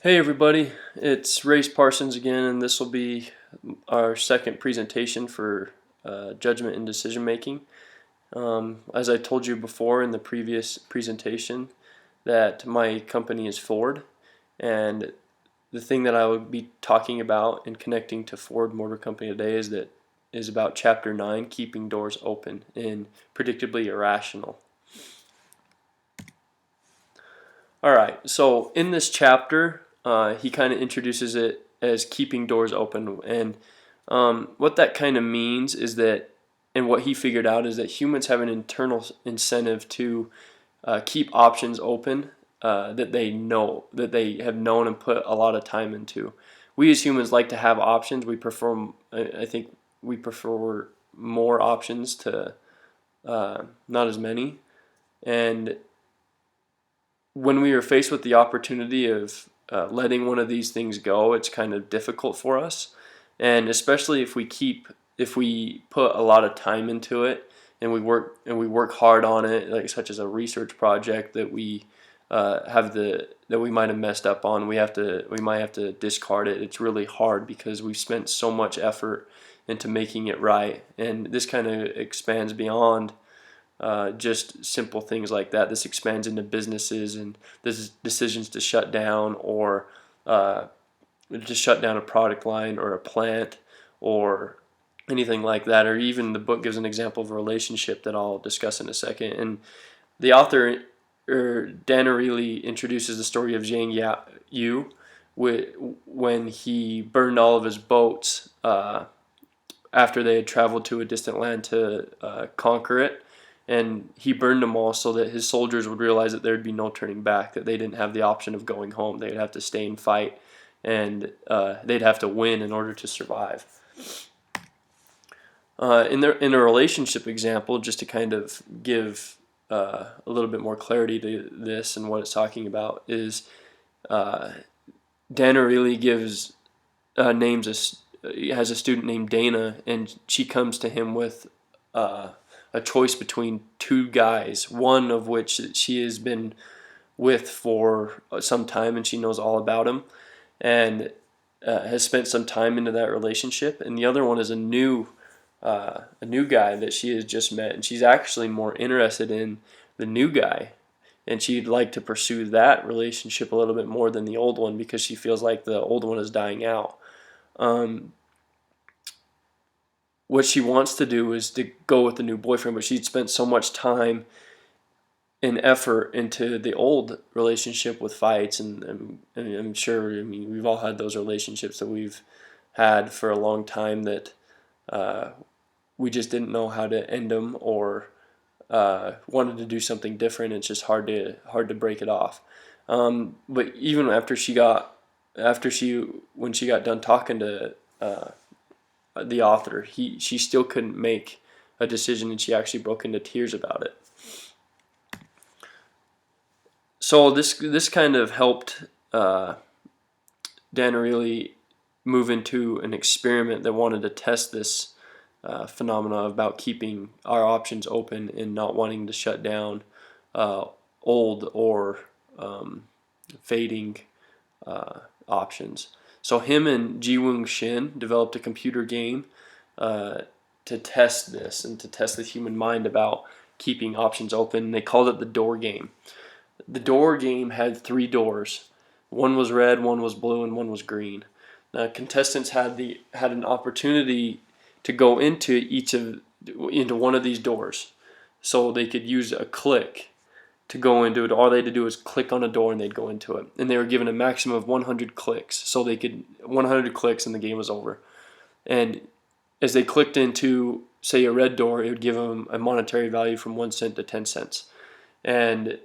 Hey everybody, it's Race Parsons again, and this will be our second presentation for judgment and decision making. As I told you before in the previous presentation, that my company is Ford, and the thing that I will be talking about and connecting to Ford Motor Company today is about Chapter 9, keeping doors open and predictably irrational. All right, so in this chapter, he kind of introduces it as keeping doors open. And what that kind of means is that, and what he figured out is that humans have an internal incentive to keep options open that they have known and put a lot of time into. We as humans like to have options. I think we prefer more options to not as many. And when we are faced with the opportunity of letting one of these things go, it's kind of difficult for us, and especially if we put a lot of time into it and we work hard on it, like such as a research project that we might have messed up on, we might have to discard it. It's really hard because we've spent so much effort into making it right, and this kind of expands beyond just simple things like that. This expands into businesses and this decisions to shut down or to shut down a product line or a plant or anything like that. Or even the book gives an example of a relationship that I'll discuss in a second. And the author, Dan Ariely, introduces the story of Zhang Yu when he burned all of his boats after they had traveled to a distant land to conquer it, and he burned them all so that his soldiers would realize that there'd be no turning back, that they didn't have the option of going home. They'd have to stay and fight, and they'd have to win in order to survive. In a relationship example, just to kind of give a little bit more clarity to this and what it's talking about, is Dan Ariely has a student named Dana, and she comes to him with a choice between two guys, one of which she has been with for some time and she knows all about him and has spent some time into that relationship, and the other one is a new guy that she has just met, and she's actually more interested in the new guy, and she'd like to pursue that relationship a little bit more than the old one because she feels like the old one is dying out. What she wants to do is to go with the new boyfriend, but she'd spent so much time and effort into the old relationship with fights, and I'm sure, I mean, we've all had those relationships that we've had for a long time that we just didn't know how to end them or wanted to do something different. It's just hard to break it off. But even when she got done talking to the author, she still couldn't make a decision, and she actually broke into tears about it. So this kind of helped Dan Ariely move into an experiment that wanted to test this phenomena about keeping our options open and not wanting to shut down old or fading options. So him and Ji-Woong Shin developed a computer game to test this and to test the human mind about keeping options open. They called it the door game. The door game had three doors. One was red, one was blue, and one was green. Now, contestants had an opportunity to go into one of these doors, so they could use a click to go into it. All they had to do was click on a door, and they'd go into it. And they were given a maximum of 100 clicks, so 100 clicks, and the game was over. And as they clicked into, say, a red door, it would give them a monetary value from 1 cent to 10 cents. And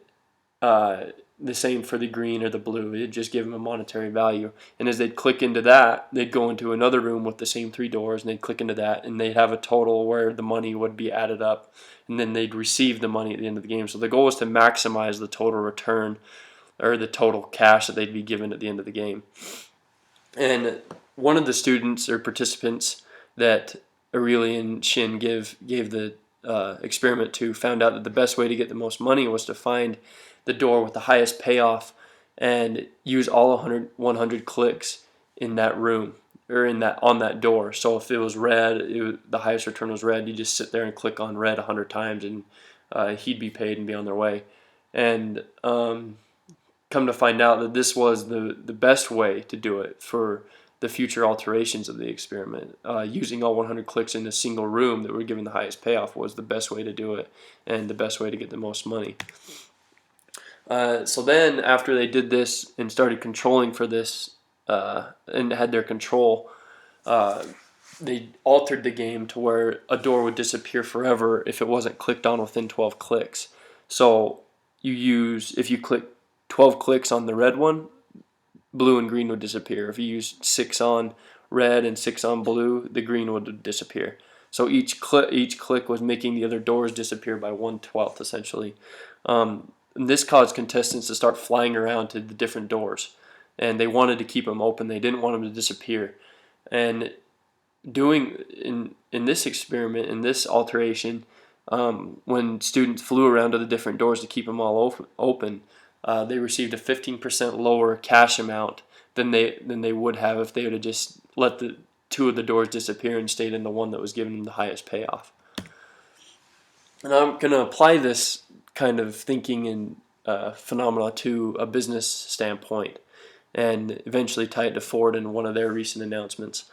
the same for the green or the blue. It'd just give them a monetary value. And as they'd click into that, they'd go into another room with the same three doors, and they'd click into that, and they'd have a total where the money would be added up, and then they'd receive the money at the end of the game. So the goal was to maximize the total return or the total cash that they'd be given at the end of the game. And one of the students or participants that Ariely and Shin gave the experiment to found out that the best way to get the most money was to find the door with the highest payoff and use all 100 clicks in that room or on that door. So if it was red, the highest return was red, you just sit there and click on red 100 times, and he'd be paid and be on their way. And come to find out that this was the best way to do it for the future alterations of the experiment. Using all 100 clicks in a single room that were given the highest payoff was the best way to do it, and the best way to get the most money. So then after they did this and started controlling for this and had their control, they altered the game to where a door would disappear forever if it wasn't clicked on within 12 clicks. So if you click 12 clicks on the red one, blue and green would disappear. If you use 6 on red and 6 on blue, the green would disappear. So each click was making the other doors disappear by 1/12 essentially. And this caused contestants to start flying around to the different doors, and they wanted to keep them open. They didn't want them to disappear. And doing in this experiment, in this alteration, when students flew around to the different doors to keep them all open, they received a 15% lower cash amount than they would have if they would have just let the 2 of the doors disappear and stayed in the one that was giving them the highest payoff. And I'm going to apply this kind of thinking and phenomena to a business standpoint, and eventually tie it to Ford in one of their recent announcements.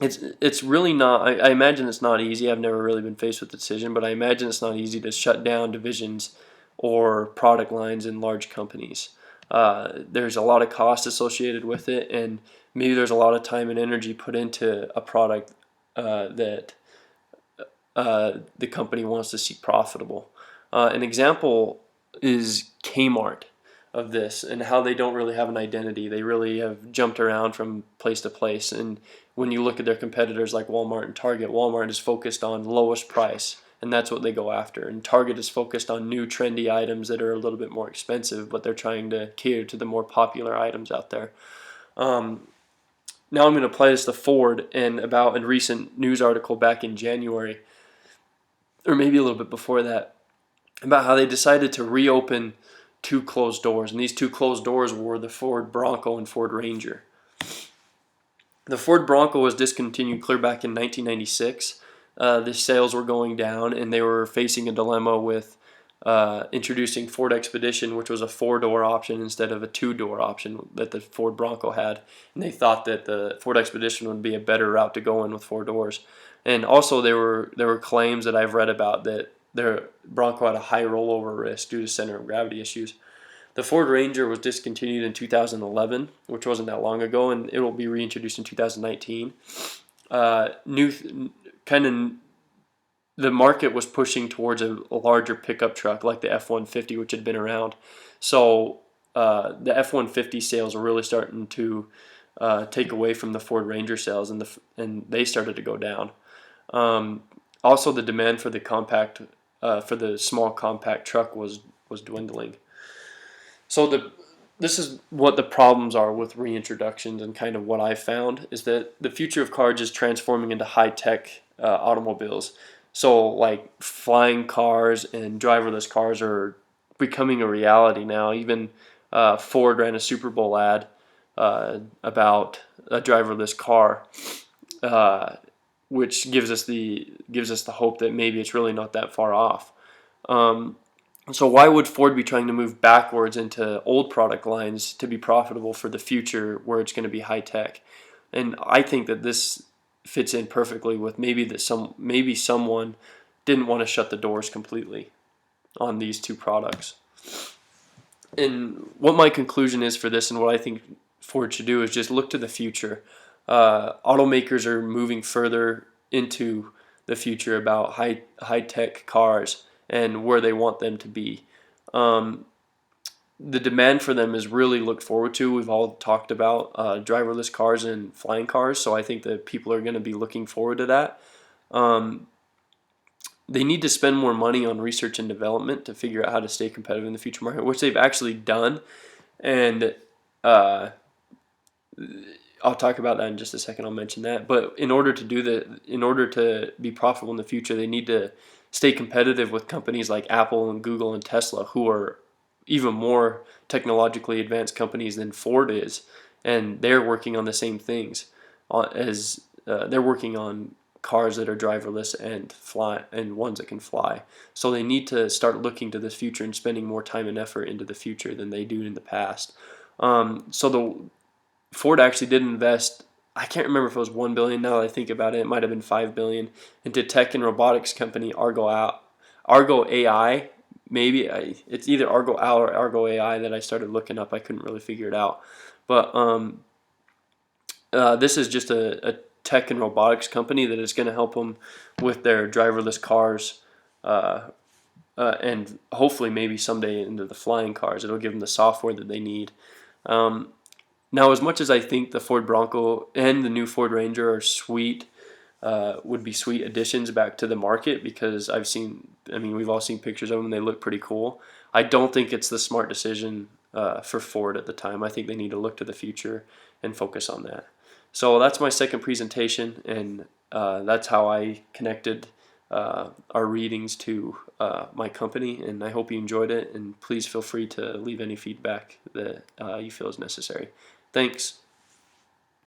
It's really not. I imagine it's not easy. I've never really been faced with the decision, but I imagine it's not easy to shut down divisions or product lines in large companies. There's a lot of cost associated with it, and maybe there's a lot of time and energy put into a product that the company wants to see profitable. An example is Kmart of this, and how they don't really have an identity. They really have jumped around from place to place. And when you look at their competitors like Walmart and Target, Walmart is focused on lowest price, and that's what they go after. And Target is focused on new trendy items that are a little bit more expensive, but they're trying to cater to the more popular items out there. Now I'm going to apply this to Ford, and about a recent news article back in January, or maybe a little bit before that, about how they decided to reopen 2 closed doors. And these 2 closed doors were the Ford Bronco and Ford Ranger. The Ford Bronco was discontinued clear back in 1996. The sales were going down, and they were facing a dilemma with introducing Ford Expedition, which was a 4-door option instead of a 2-door option that the Ford Bronco had. And they thought that the Ford Expedition would be a better route to go in with 4 doors. And also there were claims that I've read about that their Bronco had a high rollover risk due to center of gravity issues. The Ford Ranger was discontinued in 2011, which wasn't that long ago, and it will be reintroduced in 2019. The market was pushing towards a larger pickup truck like the F-150, which had been around. So the F-150 sales were really starting to take away from the Ford Ranger sales, and they started to go down. Also, the demand for the small compact truck was dwindling. So this is what the problems are with reintroductions, and kind of what I found is that the future of cars is transforming into high-tech automobiles. So like flying cars and driverless cars are becoming a reality now. Even Ford ran a Super Bowl ad about a driverless car, which gives us the hope that maybe it's really not that far off. So why would Ford be trying to move backwards into old product lines to be profitable for the future where it's going to be high tech? And I think that this fits in perfectly with maybe someone didn't want to shut the doors completely on these 2 products. And what my conclusion is for this, and what I think Ford should do, is just look to the future. Automakers are moving further into the future about high tech cars and where they want them to be. The demand for them is really looked forward to. We've all talked about driverless cars and flying cars, so I think that people are going to be looking forward to that. They need to spend more money on research and development to figure out how to stay competitive in the future market, which they've actually done. And I'll talk about that in just a second. I'll mention that. But in order to be profitable in the future, they need to stay competitive with companies like Apple and Google and Tesla, who are even more technologically advanced companies than Ford is, and they're working on the same things as they're working on cars that are driverless and fly and ones that can fly. So they need to start looking to the future and spending more time and effort into the future than they do in the past. So the Ford actually did invest. I can't remember if it was 1 billion. Now that I think about it, it might have been 5 billion into tech and robotics company Argo AI. Maybe it's either Argo Owl or Argo AI that I started looking up. I couldn't really figure it out, but this is just a tech and robotics company that is going to help them with their driverless cars, and hopefully maybe someday into the flying cars. It'll give them the software that they need. Um, Now, as much as I think the Ford Bronco and the new Ford Ranger are sweet, would be sweet additions back to the market, because we've all seen pictures of them, and they look pretty cool. I don't think it's the smart decision for Ford at the time. I think they need to look to the future and focus on that. So that's my second presentation, and that's how I connected our readings to my company, and I hope you enjoyed it, and please feel free to leave any feedback that you feel is necessary. Thanks.